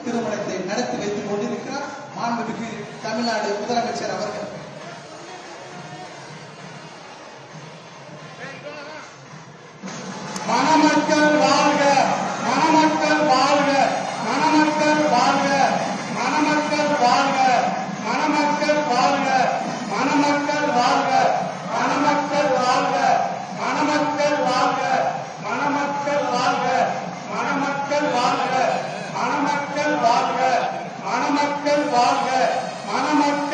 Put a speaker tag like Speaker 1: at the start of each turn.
Speaker 1: திருமணத்தை நடத்தி வைத்துக் கொண்டிருக்கிறார் மாண்புமிகு தமிழ்நாடு முதலமைச்சர் அவர்கள்.
Speaker 2: மணமக்கள் வாழ்க, மணமக்கள் வாழ்க, மணமக்கள் வாழ்க, மணமக்கள் வாழ்க, மணமக்கள் வாழ்க, மணமக்கள் வாழ்க, மணமக்கள் வாழ்க, மணமக்கள் வாழ்க, மணமக்கள் வாழ்க, மணமக்கள் வாழ்க, மணமக்கள் வாழ்க, மணமக்கள் வாழ்க, மணமக்கள்